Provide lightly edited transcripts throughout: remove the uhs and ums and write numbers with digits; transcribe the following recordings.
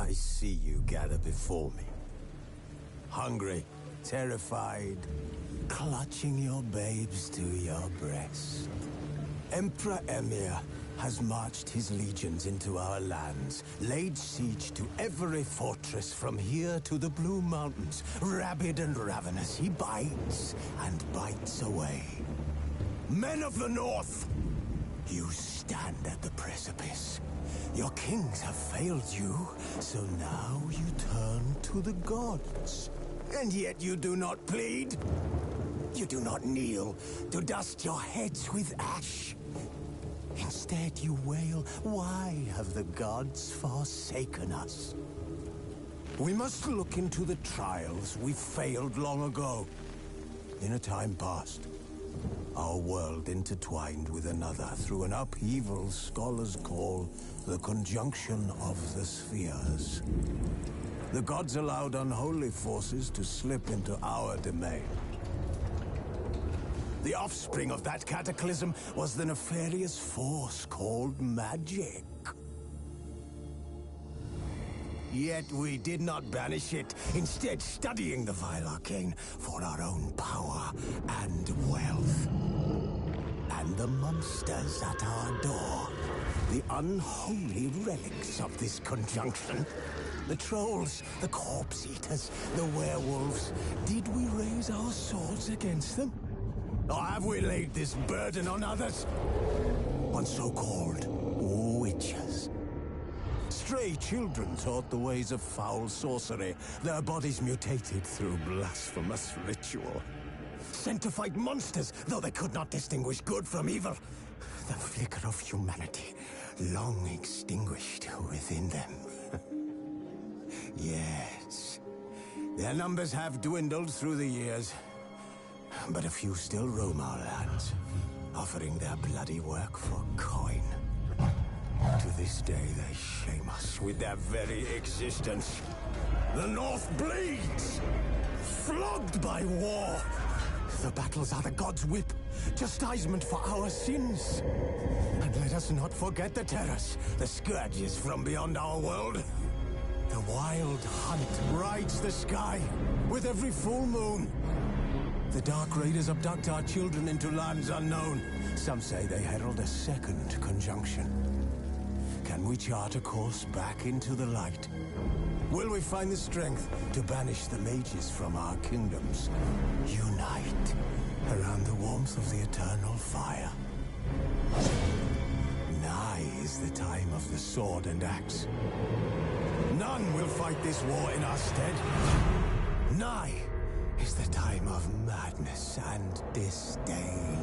I see you gather before me. Hungry, terrified, clutching your babes to your breast. Emperor Emhyr has marched his legions into our lands, laid siege to every fortress from here to the Blue Mountains. Rabid and ravenous, he bites and bites away. Men of the North, you stand at the precipice. Your kings have failed you, so now you turn to the gods. And yet you do not plead. You do not kneel to dust your heads with ash. Instead you wail, why have the gods forsaken us? We must look into the trials we failed long ago. In a time past, our world intertwined with another through an upheaval scholars call the conjunction of the spheres. The gods allowed unholy forces to slip into our domain. The offspring of that cataclysm was the nefarious force called magic. Yet we did not banish it, instead studying the vile arcane for our own power and wealth. And the monsters at our door, the unholy relics of this conjunction. The trolls, the corpse-eaters, the werewolves. Did we raise our swords against them? Or have we laid this burden on others? On so-called witches. Stray children taught the ways of foul sorcery, their bodies mutated through blasphemous ritual. Sent to fight monsters, though they could not distinguish good from evil. The flicker of humanity, long extinguished within them. Yes, their numbers have dwindled through the years. But a few still roam our lands, offering their bloody work for coin. To this day, they shame us with their very existence. The North bleeds, flogged by war. The battles are the gods' whip, chastisement for our sins. And let us not forget the terrors, the scourges from beyond our world. The wild hunt rides the sky with every full moon. The Dark Raiders abduct our children into lands unknown. Some say they herald a second conjunction. Can we chart a course back into the light? Will we find the strength to banish the mages from our kingdoms? Unite around the warmth of the eternal fire. Nigh is the time of the sword and axe. None will fight this war in our stead. Nigh is the time of madness and disdain.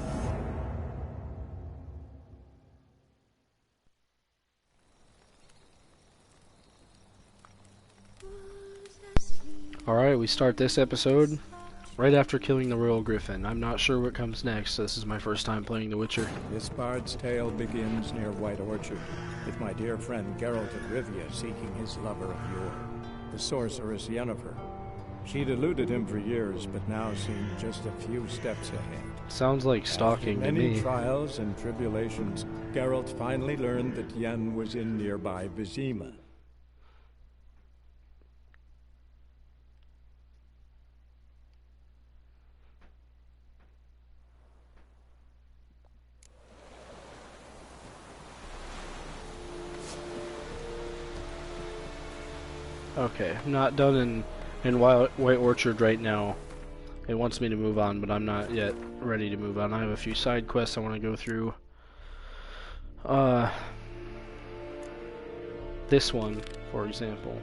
Alright, we start this episode right after killing the Royal Griffin. I'm not sure what comes next. This is my first time playing The Witcher. This bard's tale begins near White Orchard, with my dear friend Geralt of Rivia seeking his lover of yore, the sorceress Yennefer. She'd eluded him for years, but now seemed just a few steps ahead. Sounds like stalking to After many me. trials and tribulations, Geralt finally learned that Yen was in nearby Vizima. Okay, I'm not done in White Orchard right now. It wants me to move on, but I'm not yet ready to move on. I have a few side quests I want to go through. This one, for example.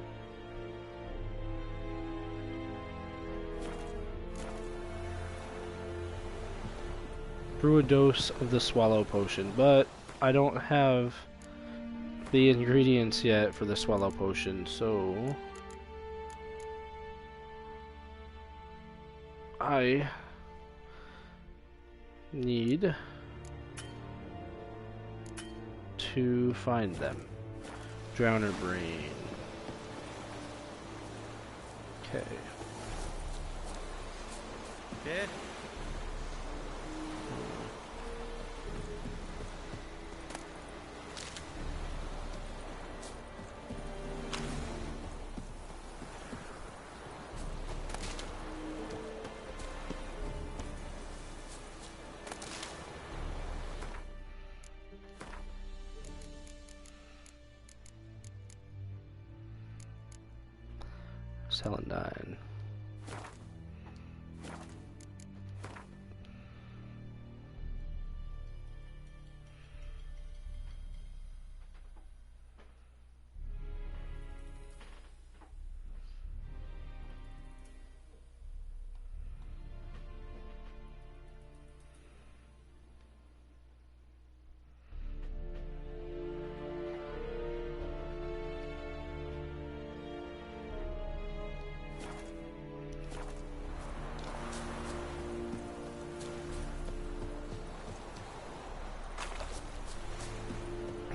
Brew a dose of the Swallow Potion, but I don't have the ingredients yet for the Swallow Potion, so I need to find them. Drowner Brain. Okay. Dead? Celandine.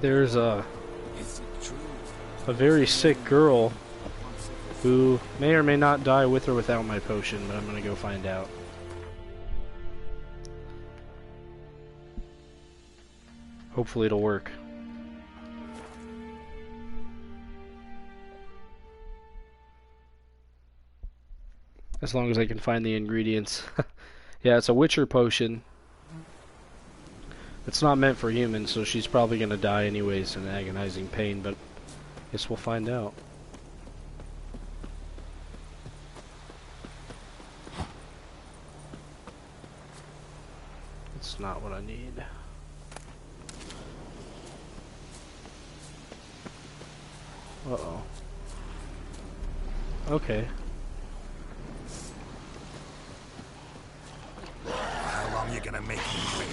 There's a very sick girl who may or may not die with or without my potion, but I'm gonna go find out. Hopefully it'll work. As long as I can find the ingredients. Yeah, it's a Witcher potion. It's not meant for humans, so she's probably gonna die anyways in agonizing pain, but I guess we'll find out. That's not what I need. Uh-oh. Okay. How long you gonna make me wait?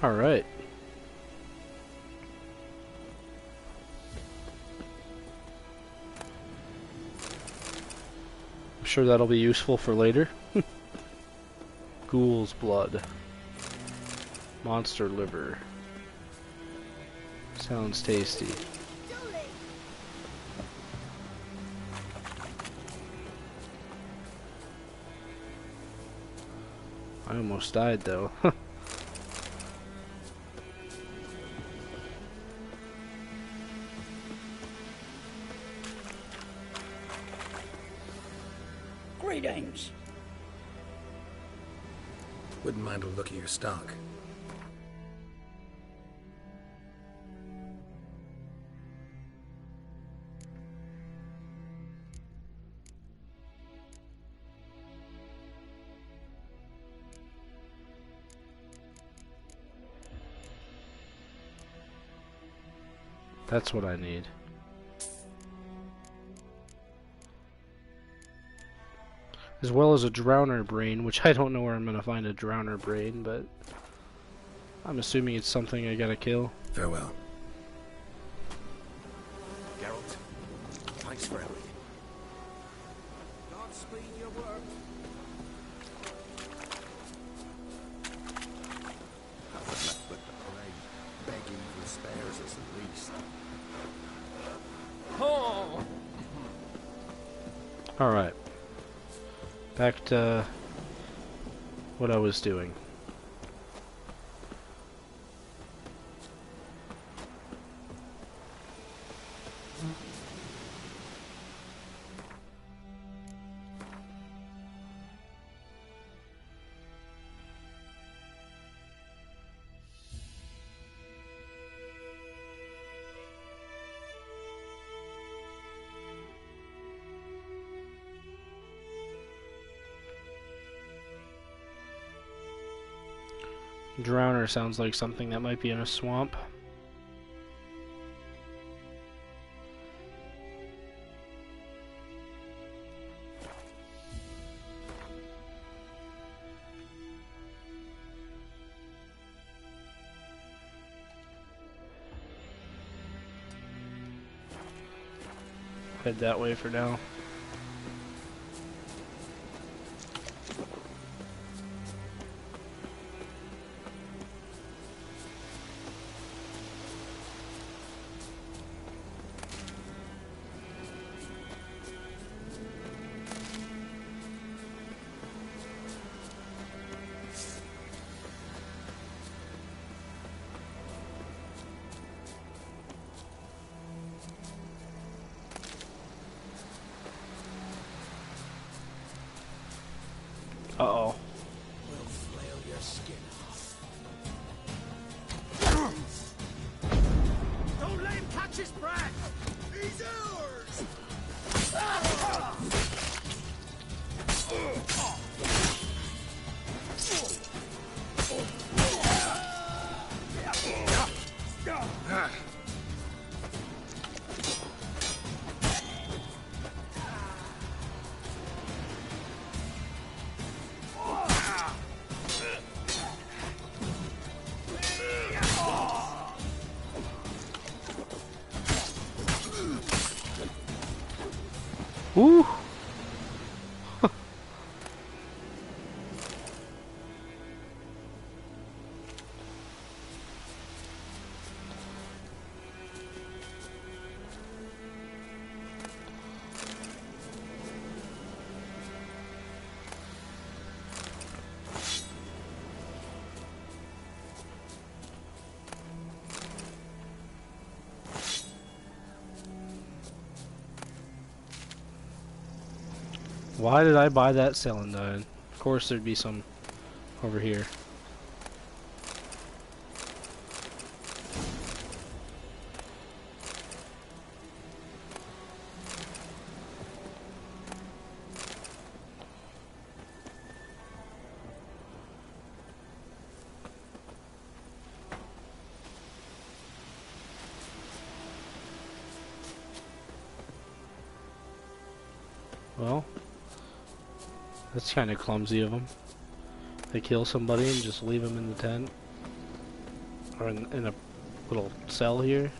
All right. I'm sure that'll be useful for later. Ghoul's blood. Monster liver. Sounds tasty. I almost died though. Greetings. Wouldn't mind a look at your stock. That's what I need. As well as a Drowner brain, which I don't know where I'm gonna find a Drowner brain, but I'm assuming it's something I gotta kill. Farewell. Geralt, thanks for everything. Godspeed your work. I was left with the parade, begging for spares us at least. Oh! Alright. Back to what I was doing. Drowner sounds like something that might be in a swamp. head that way for now. Uh-oh. We'll flail your skin off. Don't let him catch his breath! He's ours! Woo! Why did I buy that Celandine? Of course there'd be some over here. Well, that's kind of clumsy of them. They kill somebody and just leave them in the tent. Or in a little cell here.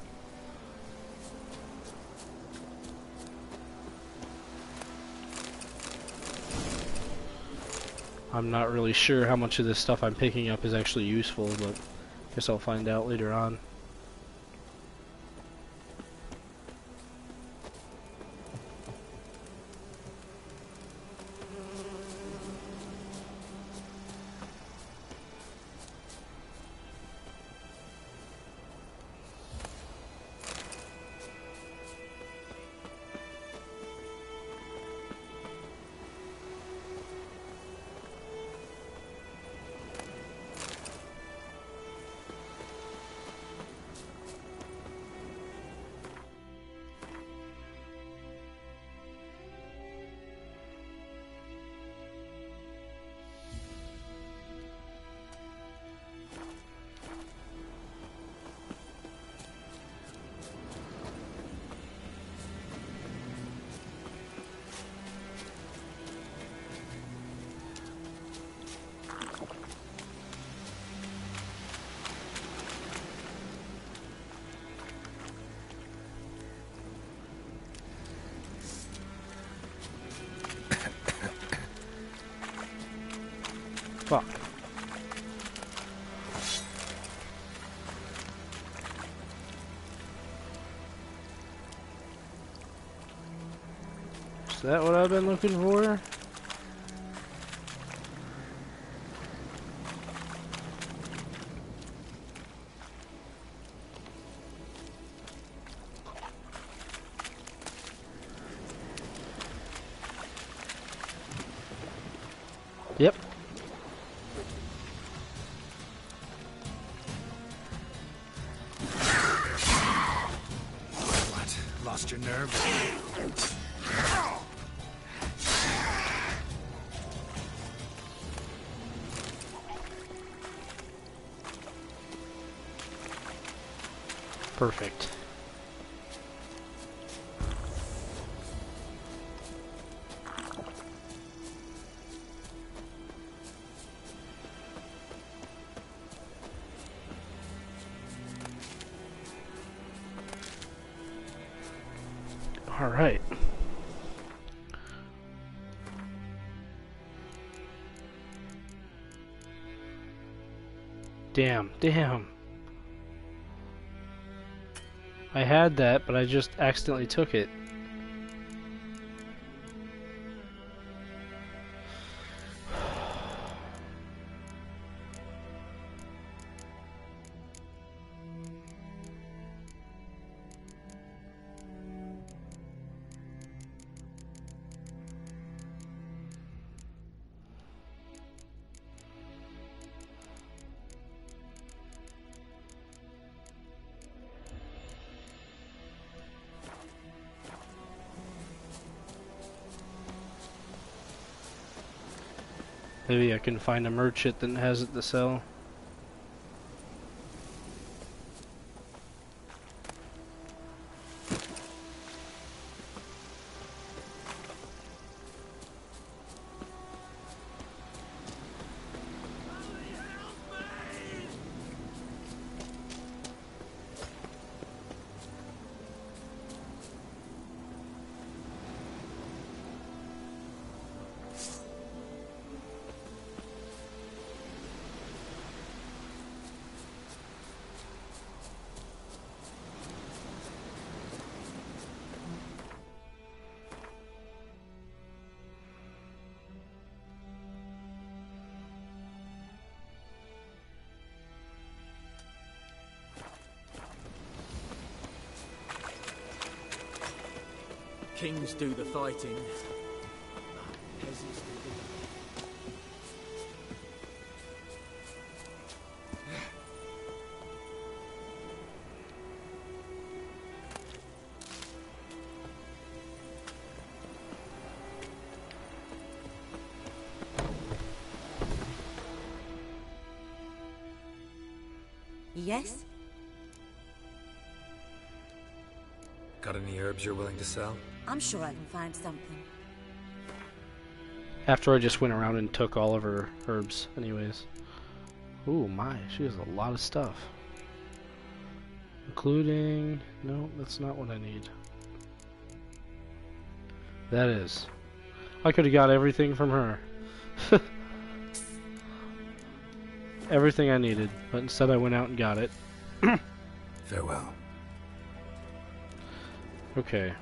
I'm not really sure how much of this stuff I'm picking up is actually useful, but guess I'll find out later on. Fuck. Is that what I've been looking for? Yep. What? Lost your nerve? Perfect. Alright. Damn. I had that, but I just accidentally took it. Maybe I can find a merchant that has it to sell. Kings do the fighting. Peasants do the... Yes? Got any herbs you're willing to sell? I'm sure I can find something. After I just went around and took all of her herbs anyways. Ooh, my, she has a lot of stuff. Including... no, that's not what I need. That is. I could have got everything from her. Everything I needed, but instead I went out and got it. Farewell. Okay.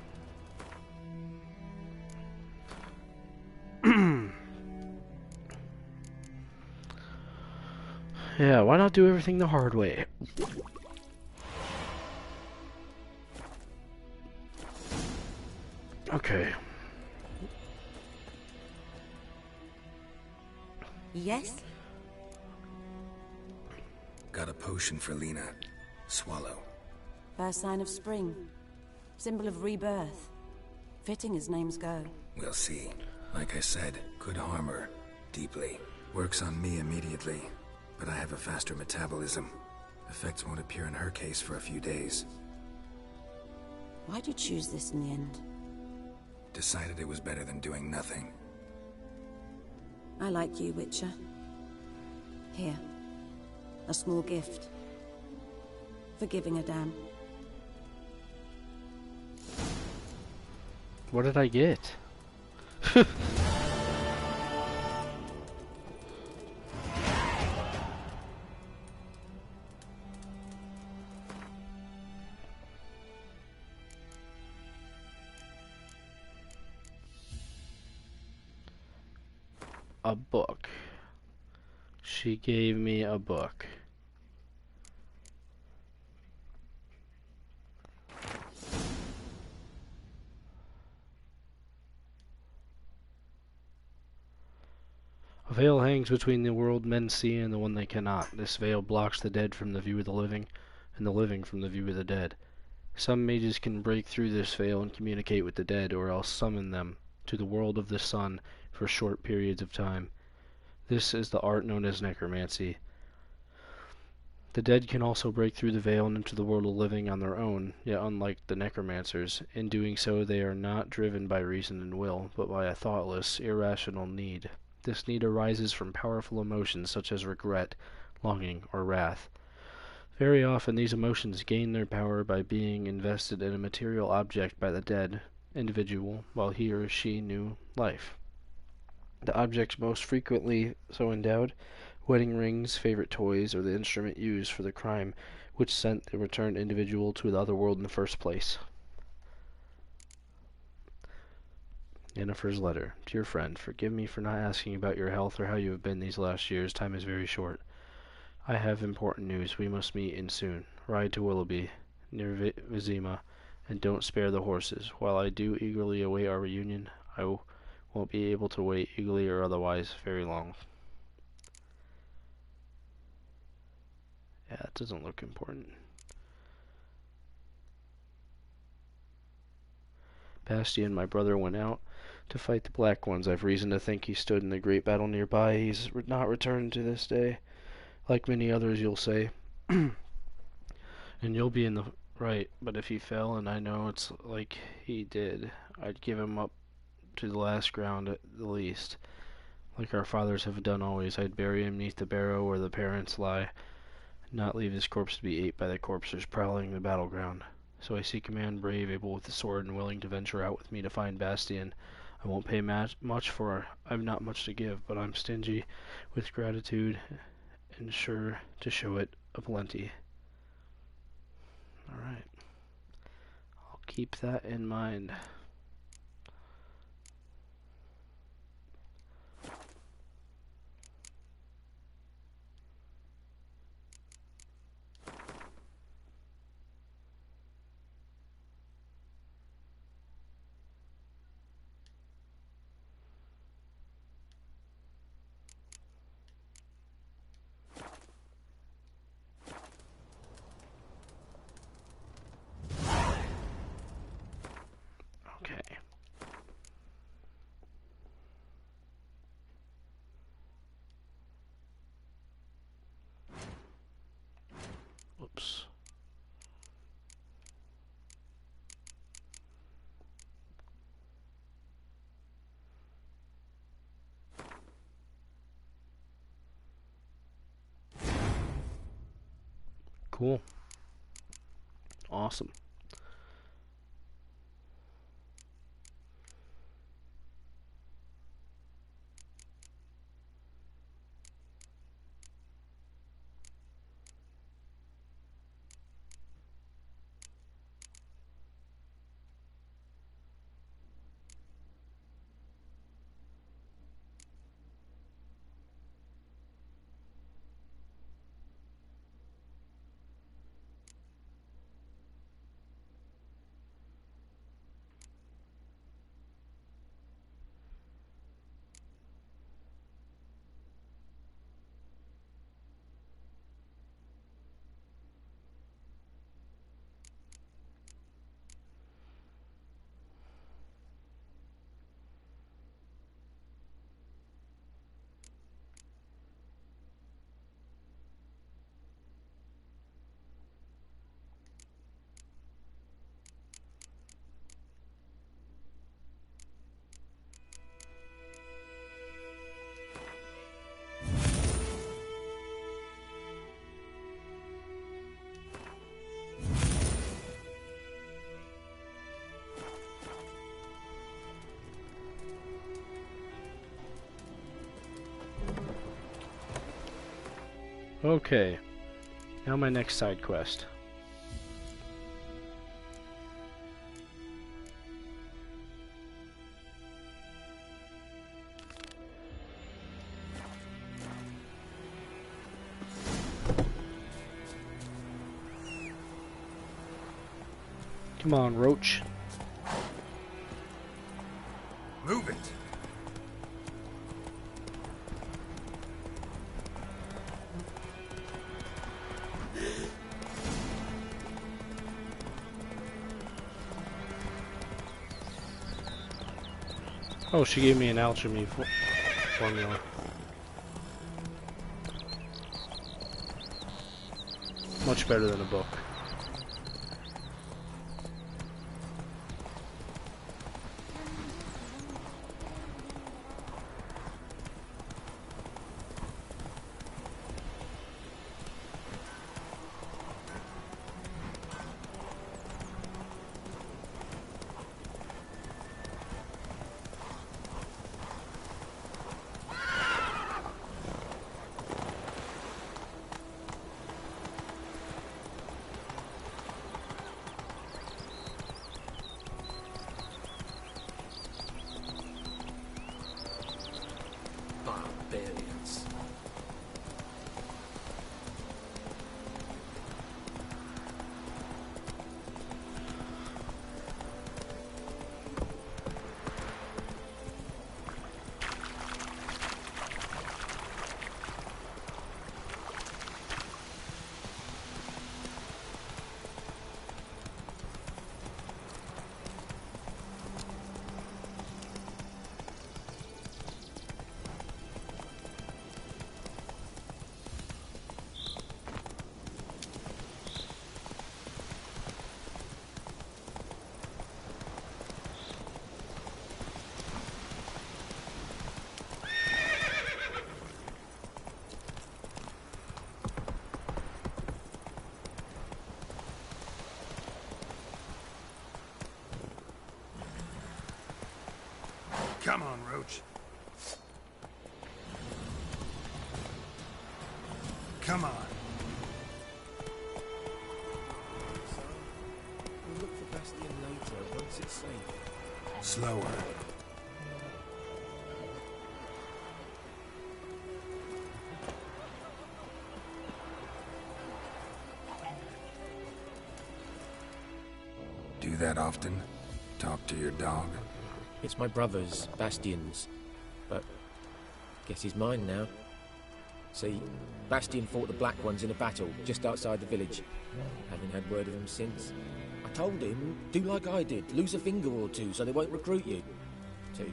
Yeah, why not do everything the hard way? Okay. Yes? Got a potion for Lena. Swallow. First sign of spring. Symbol of rebirth. Fitting as names go. We'll see. Like I said, could harm her. Deeply. Works on me immediately. But I have a faster metabolism. Effects won't appear in her case for a few days. Why'd you choose this in the end? Decided it was better than doing nothing. I like you, Witcher. Here. A small gift. For giving a damn. What did I get? A book. She gave me a book. A veil hangs between the world men see and the one they cannot. This veil blocks the dead from the view of the living, and the living from the view of the dead. Some mages can break through this veil and communicate with the dead, or else summon them to the world of the sun for short periods of time. This is the art known as necromancy. The dead can also break through the veil and into the world of living on their own, yet unlike the necromancers, in doing so they are not driven by reason and will, but by a thoughtless, irrational need. This need arises from powerful emotions such as regret, longing, or wrath. Very often these emotions gain their power by being invested in a material object by the dead, individual while he or she knew life. The objects most frequently so endowed, wedding rings, favorite toys, or the instrument used for the crime which sent the returned individual to the other world in the first place. Yennefer's letter. Dear friend, forgive me for not asking about your health or how you have been these last years. Time is very short. I have important news. We must meet in soon. Ride to Willoughby, near Vizima, and don't spare the horses. While I do eagerly await our reunion, I won't be able to wait, eagerly or otherwise, very long. Yeah, that doesn't look important. Bastian, my brother, went out to fight the Black Ones. I've reason to think he stood in the great battle nearby. He's not returned to this day. Like many others, you'll say. And you'll be in the right, but if he fell, and I know it's like he did, I'd give him up to the last ground at the least. Like our fathers have done always, I'd bury him neath the barrow where the parents lie, not leave his corpse to be ate by the corpsers prowling the battleground. So I seek a man brave, able with the sword, and willing to venture out with me to find Bastian. I won't pay much, for I've not much to give, but I'm stingy with gratitude, and sure to show it aplenty. Alright. I'll keep that in mind. Okay. Oops. Cool. Awesome. Okay, now my next side quest. Come on, Roach. Move it! Oh, she gave me an alchemy formula. Much better than a book. Come on, Roach. Come on. We'll look for Bastion later, once it's safe. Slower. Do that often? Talk to your dog? It's my brother's, Bastion's. But guess he's mine now. See, Bastion fought the Black Ones in a battle just outside the village. Haven't had word of him since. I told him, do like I did, lose a finger or two so they won't recruit you. Too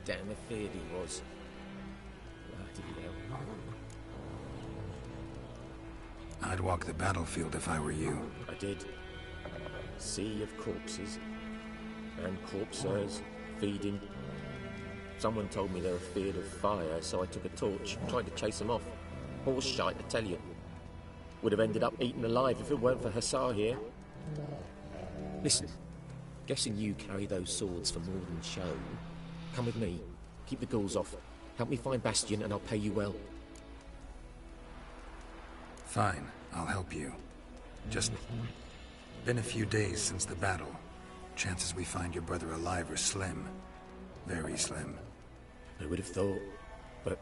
damn afeard he was. Bloody hell. I'd walk the battlefield if I were you. I did. Sea of corpses. And corpsers, feeding. Someone told me they were feared of fire, so I took a torch, tried to chase them off. Horse shite, I tell you. Would have ended up eaten alive if it weren't for Hussar here. Listen, guessing you carry those swords for more than show. Come with me, keep the ghouls off. Help me find Bastion and I'll pay you well. Fine, I'll help you. Just been a few days since the battle. Chances we find your brother alive are slim. Very slim. I would have thought, but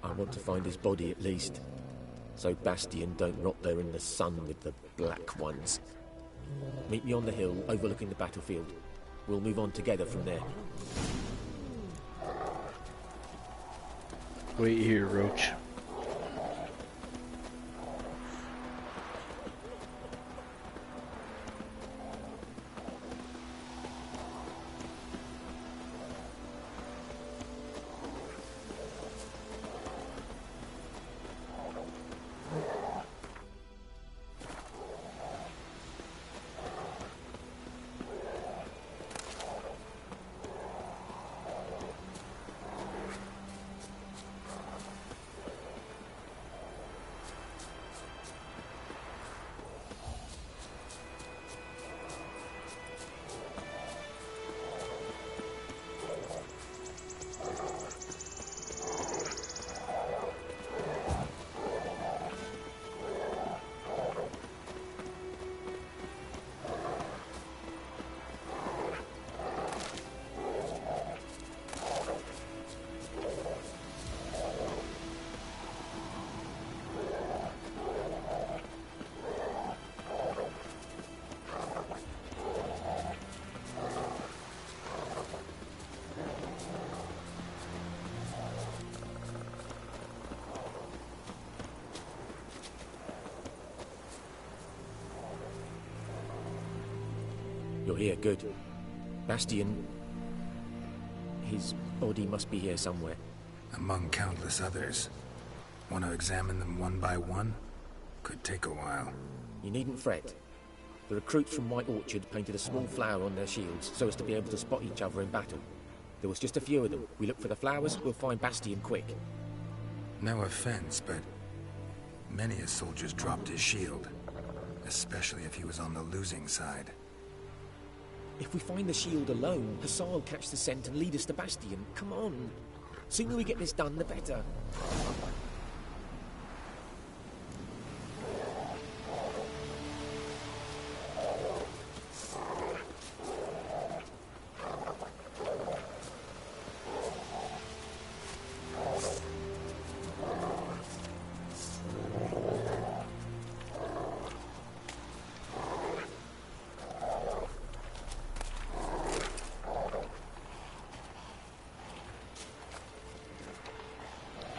I want to find his body at least. So Bastion don't rot there in the sun with the Black Ones. Meet me on the hill overlooking the battlefield. We'll move on together from there. Wait here, Roach. You're here, good. Bastion... his body must be here somewhere. Among countless others. Want to examine them one by one? Could take a while. You needn't fret. The recruits from White Orchard painted a small flower on their shields so as to be able to spot each other in battle. There was just a few of them. We look for the flowers, we'll find Bastion quick. No offense, but many a soldier's dropped his shield. Especially if he was on the losing side. If we find the shield alone, Hussar will catch the scent and lead us to Bastion. Come on. Sooner we get this done, the better.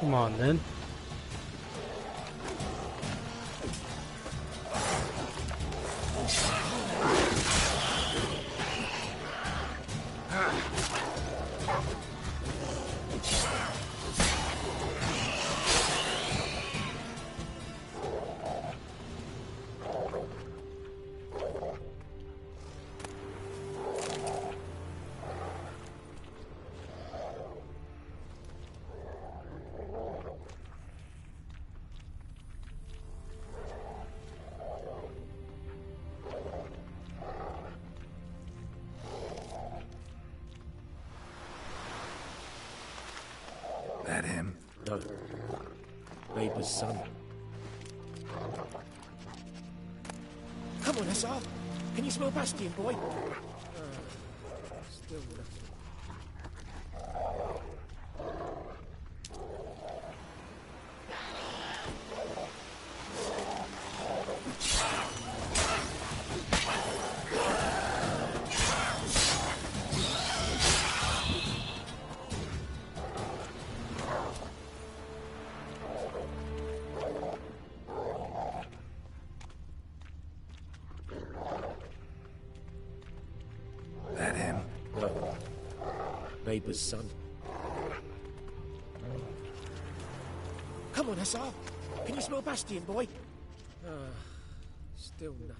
Come on, then. That him? No. Neighbour's son. Come on, Hussar. Can you smell Bastion, boy? Still nothing. That him? No. Neighbour's son. Come on, Hussar. Can you smell Bastion, boy? Still nothing.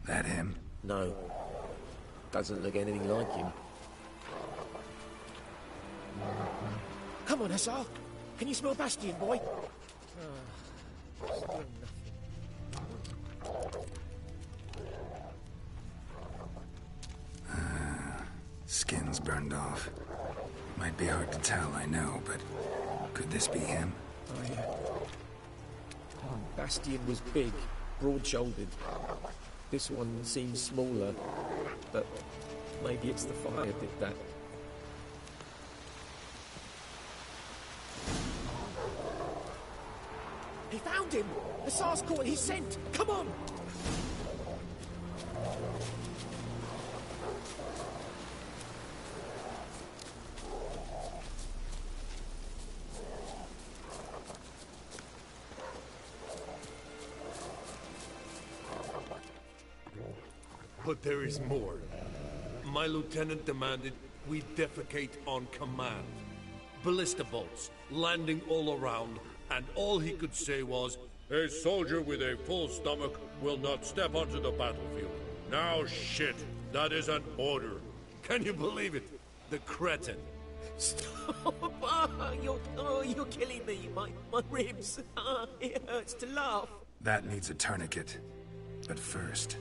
That him? No. Doesn't look anything like him. Come on, Hussar. Can you smell Bastion, boy? Still nothing. Skin's burned off. Might be hard to tell, I know, but could this be him? Oh, yeah. Bastion was big, broad-shouldered. This one seems smaller, but maybe it's the fire did that. He found him! Hussar's caught his scent! Come on! But there is more. My lieutenant demanded we defecate on command. Ballista bolts, landing all around, and all he could say was, "A soldier with a full stomach will not step onto the battlefield." Now shit, that is an order. Can you believe it? The cretin. Stop! You're killing me. My ribs. It hurts to laugh. That needs a tourniquet. But first,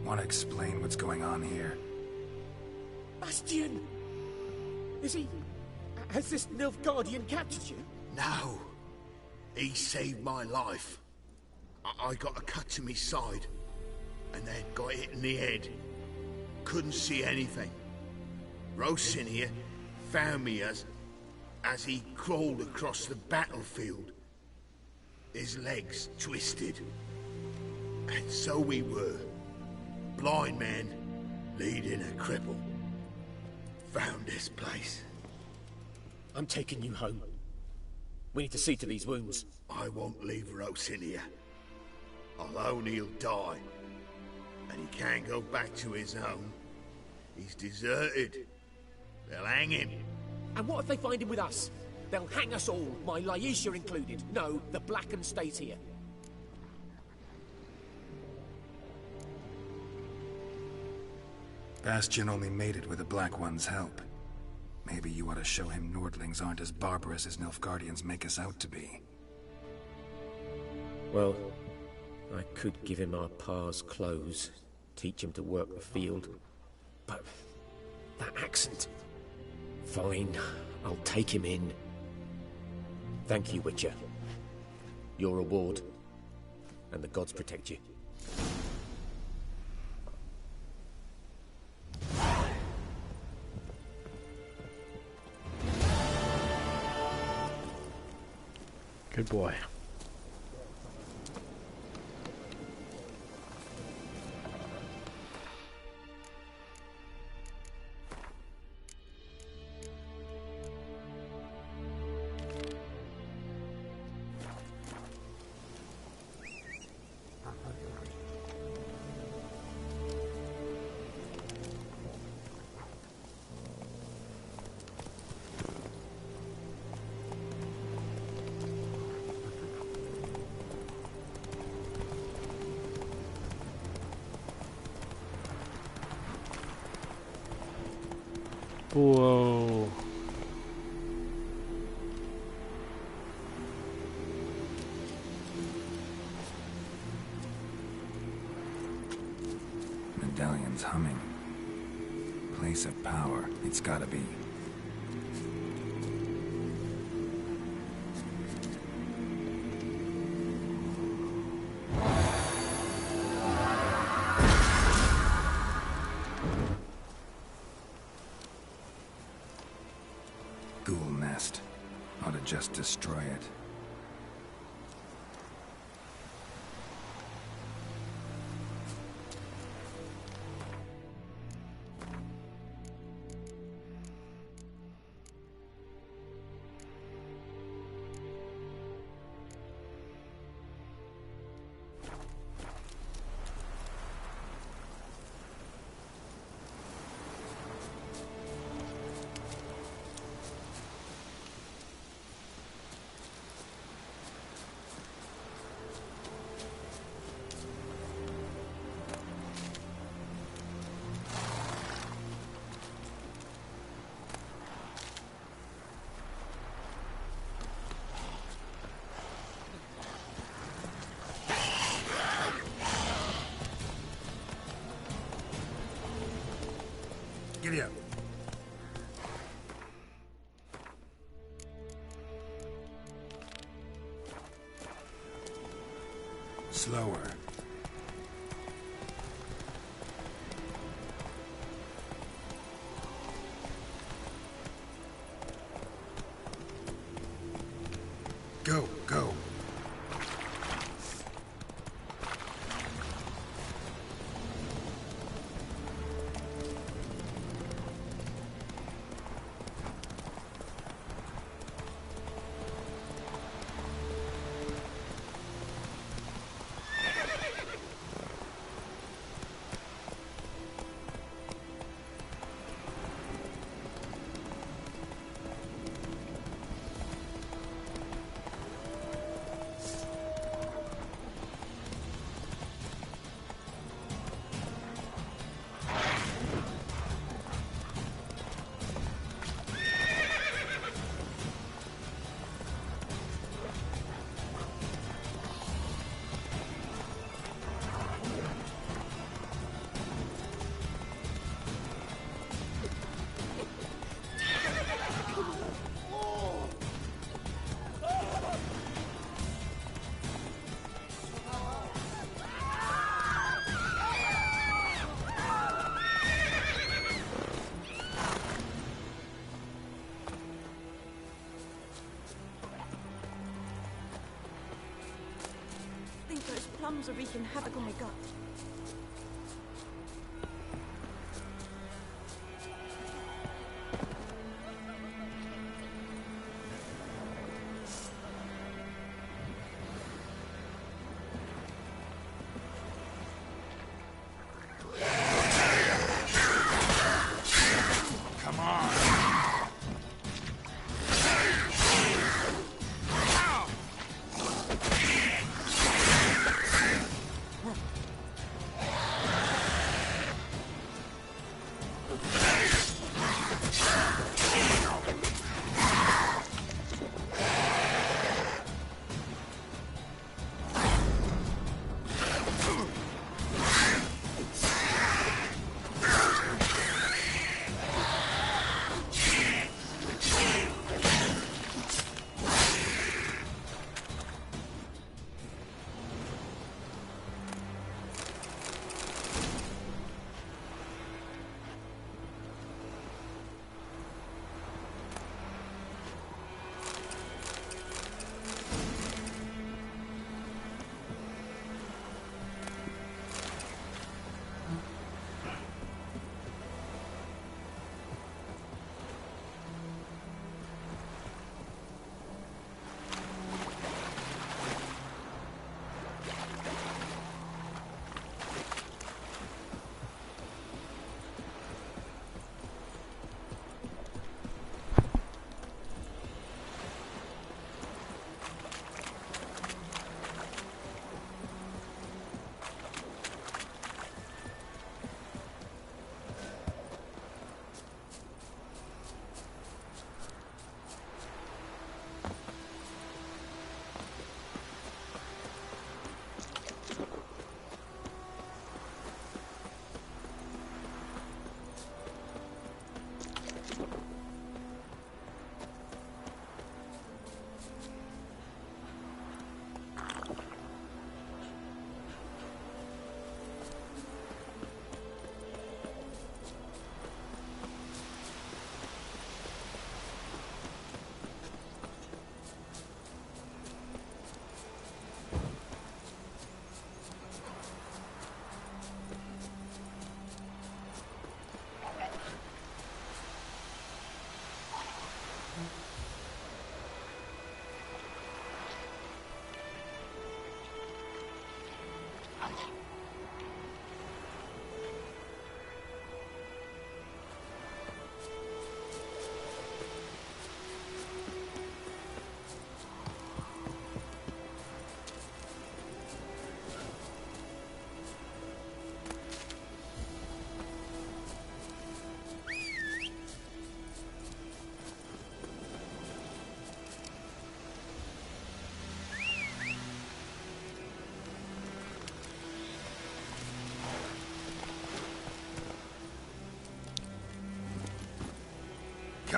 want to explain what's going on here? Bastion! Is he... Has this Nilfgaardian captured you? No. He saved my life. I got a cut to my side, and then got hit in the head. Couldn't see anything. Rosinia found me as he crawled across the battlefield. His legs twisted. And so we were. Blind man leading a cripple. Found this place. I'm taking you home. We need to see to these wounds. I won't leave Rosinia. Alone he'll die. And he can't go back to his own. He's deserted. They'll hang him. And what if they find him with us? They'll hang us all, my Laisha included. No, the Blacken stays here. Bastion only made it with the Black One's help. Maybe you ought to show him Nordlings aren't as barbarous as Nilfgaardians make us out to be. Well, I could give him our pa's clothes, teach him to work the field. But that accent... Fine, I'll take him in. Thank you, Witcher. Your reward. And the gods protect you. Good boy. Whoa. Medallion's humming. Place of power. It's gotta be. Ghoul nest. Ought to just destroy it. Giddy up. Slower. Go, go. Those plums are wreaking havoc on my gut.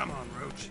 Come on, Roach.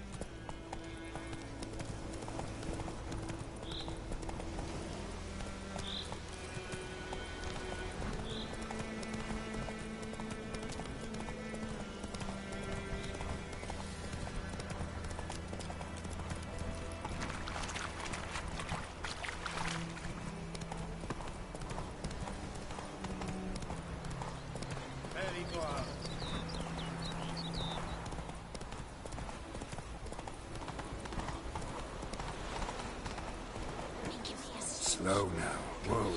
Slow now. Whoa.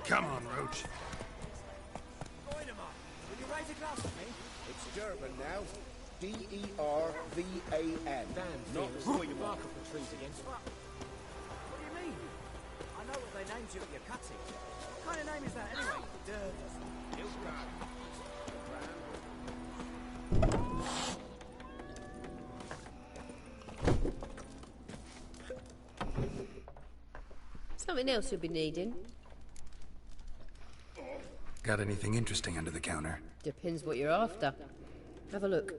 Come on, Roach. It's Durban now. D-E-R-V-A-N. Not William. Mark up the trees again. What do you mean? I know what they named you at your cutting. What kind of name is that anyway? Something else you'll be needing? Got anything interesting under the counter? Depends what you're after. Have a look.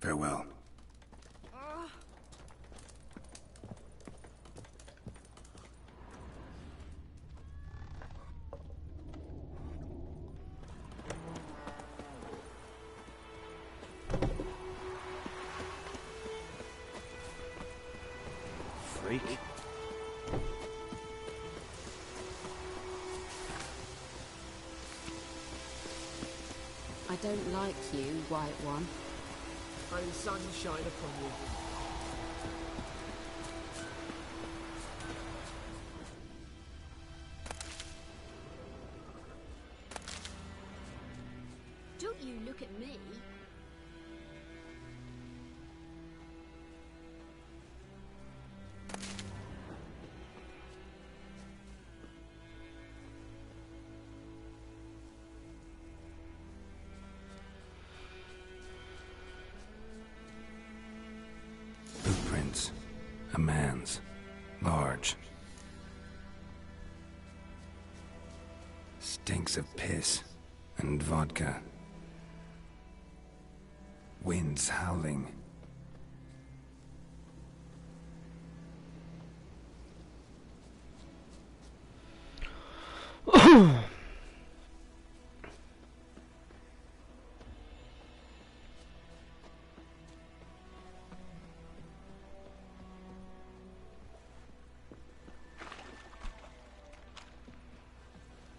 Farewell. Freak. I don't like you, White One. May the sun shine upon you. Don't you look at me. Footprints. A man's. Large. Stinks of piss and vodka. Winds howling.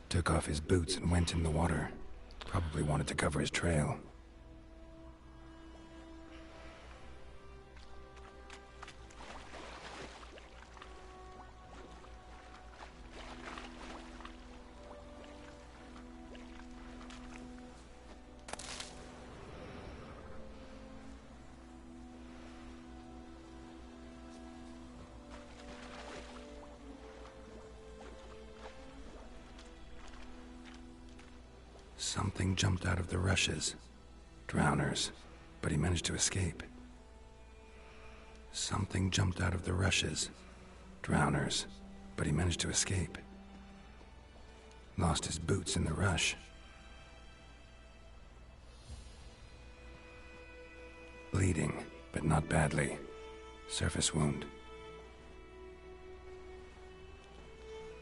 Took off his boots and went in the water. Probably wanted to cover his trail. Something jumped out of the rushes. Drowners. But he managed to escape. Something jumped out of the rushes. Drowners. But he managed to escape. Lost his boots in the rush. Bleeding, but not badly. Surface wound.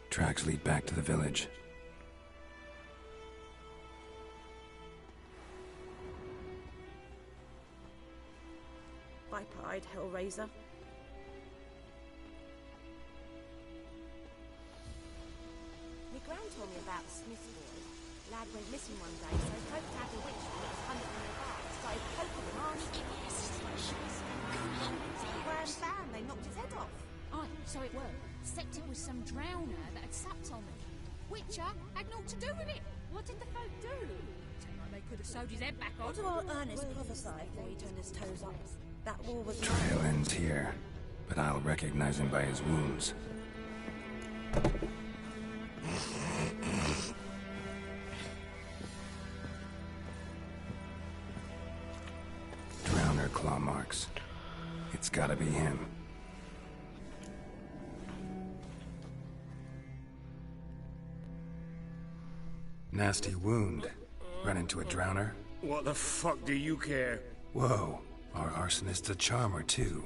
Tracks lead back to the village. Viper-eyed Hellraiser. My gran told me about the Smith boy. Lad went missing one day, so Pope had a witch that was hunting in the bar. Started poking him on. Grand fan, they knocked his head off. Aye, so it were. Except it was some drowner that had supped on me. Witcher had naught to do with it. What did the folk do? Seemed like they could have sewed his head back on. What did old Ernest prophesy before he turned his toes up? That war was Trail ends here, but I'll recognize him by his wounds. Drowner claw marks. It's gotta be him. Nasty wound. Run into a drowner? What the fuck do you care? Whoa, our arsonist's a charmer too.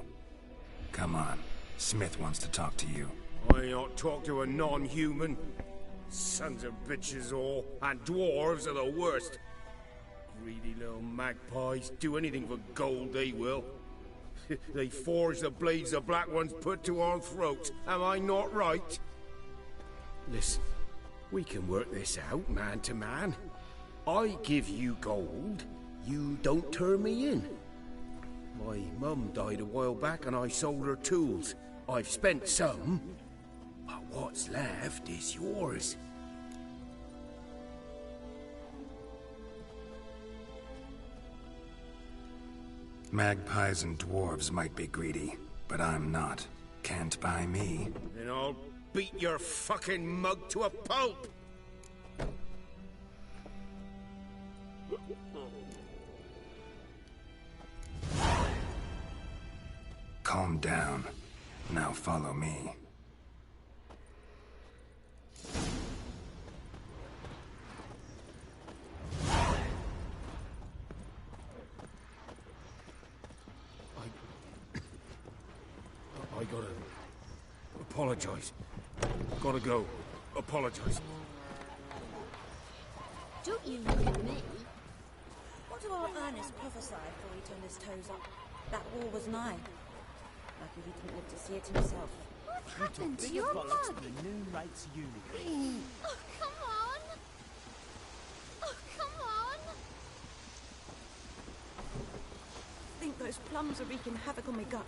Come on, Smith wants to talk to you. I don't talk to a non-human. Sons of bitches all, and dwarves are the worst. Greedy little magpies, do anything for gold they will. They forge the blades the black ones put to our throats, am I not right? Listen, we can work this out, man to man. I give you gold, you don't turn me in. My mum died a while back and I sold her tools. I've spent some, but what's left is yours. Magpies and dwarves might be greedy, but I'm not. Can't buy me. Then I'll beat your fucking mug to a pulp! Calm down. Now follow me. I gotta apologize. Gotta go. Apologize. Don't you look at me. What did old Ernest prophesy before he turned his toes up? That war was nigh. Lucky he didn't live to see it himself. What happened to your mug? The new rates unicorn. Oh, come on! Oh, come on! I think those plums are wreaking havoc on my gut.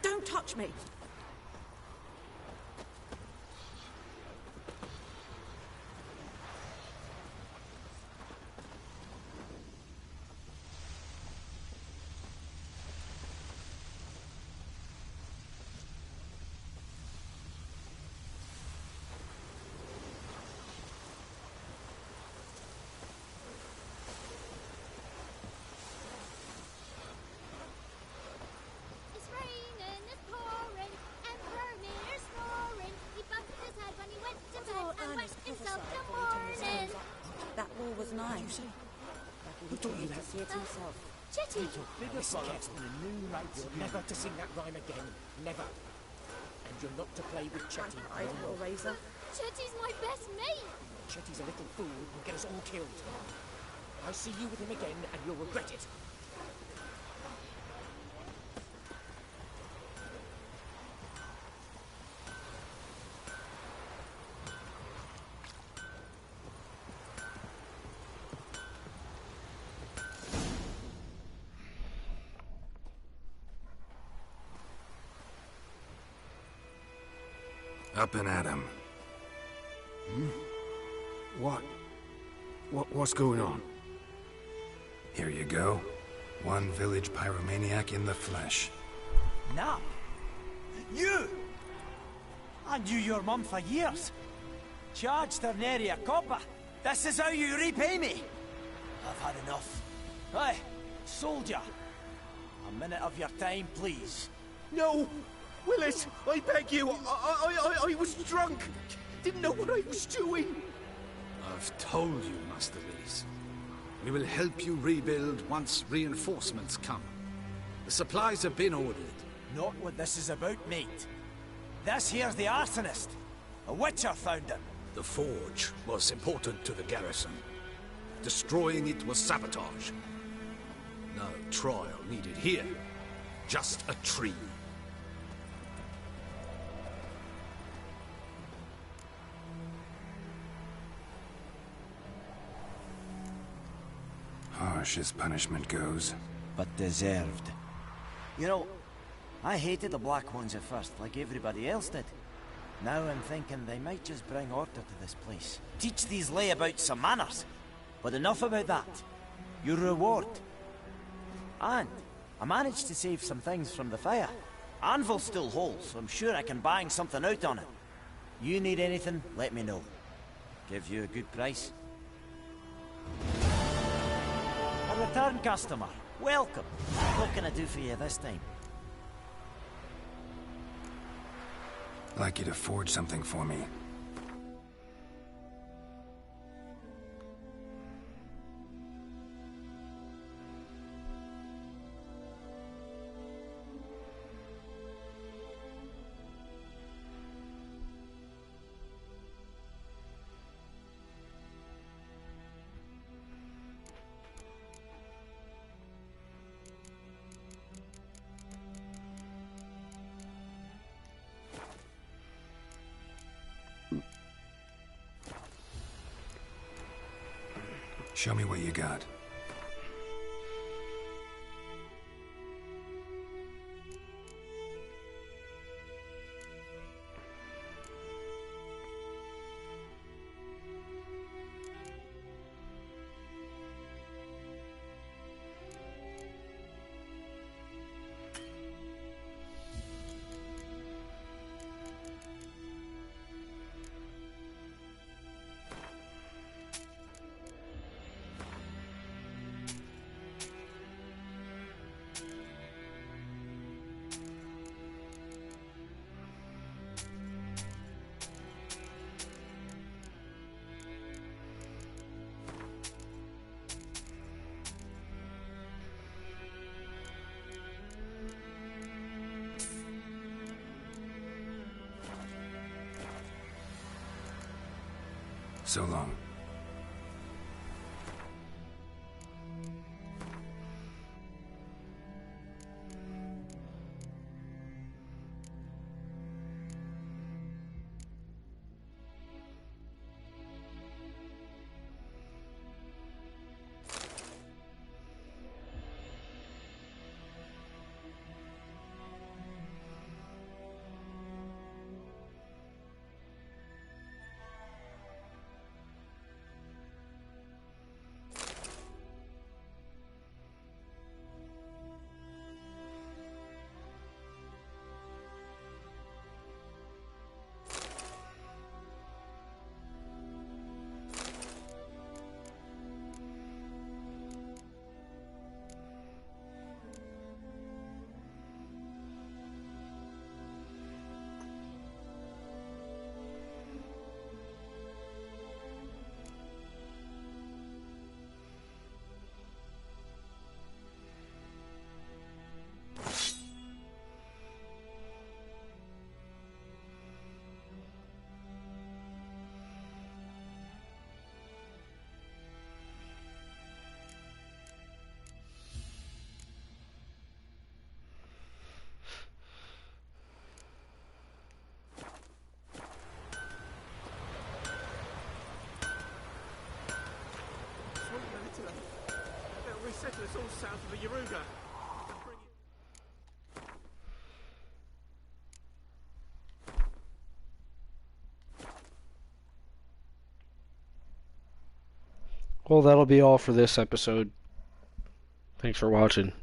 Don't touch me! It's raining, it's pouring, and Vermeer's snoring. He bumped his head when he went to bed and went himself to morning. That war was nigh. Lucky he didn't live to see it himself. Chetty! Bigger bollocks than the new rates. You're never to sing that rhyme again. Never. And you're not to play with Chetty. I'd Hellraiser. Chetty's my best mate! Chetty's a little fool who'll get us all killed. I see you with him again and you'll regret it. Up and at him. What's going on? Here you go. One village pyromaniac in the flesh. Now, you! I knew your mum for years. Charged her nary a copper. This is how you repay me. I've had enough. Aye, soldier. A minute of your time, please. No! Willis, I beg you. I was drunk. Didn't know what I was doing. I've told you, Master Willis. We will help you rebuild once reinforcements come. The supplies have been ordered. Not what this is about, mate. This here's the arsonist. A witcher found him. The forge was important to the garrison. Destroying it was sabotage. No trial needed here. Just a tree. Harsh as punishment goes. But deserved. You know, I hated the Black Ones at first, like everybody else did. Now I'm thinking they might just bring order to this place. Teach these layabouts some manners. But enough about that. Your reward. And I managed to save some things from the fire. Anvil's still whole, so I'm sure I can bang something out on it. You need anything, let me know. Give you a good price. A return customer. Welcome. What can I do for you this time? I'd like you to forge something for me. Show me what you got. So long. Settle us all south of the Yaruga. Well, that'll be all for this episode. Thanks for watching.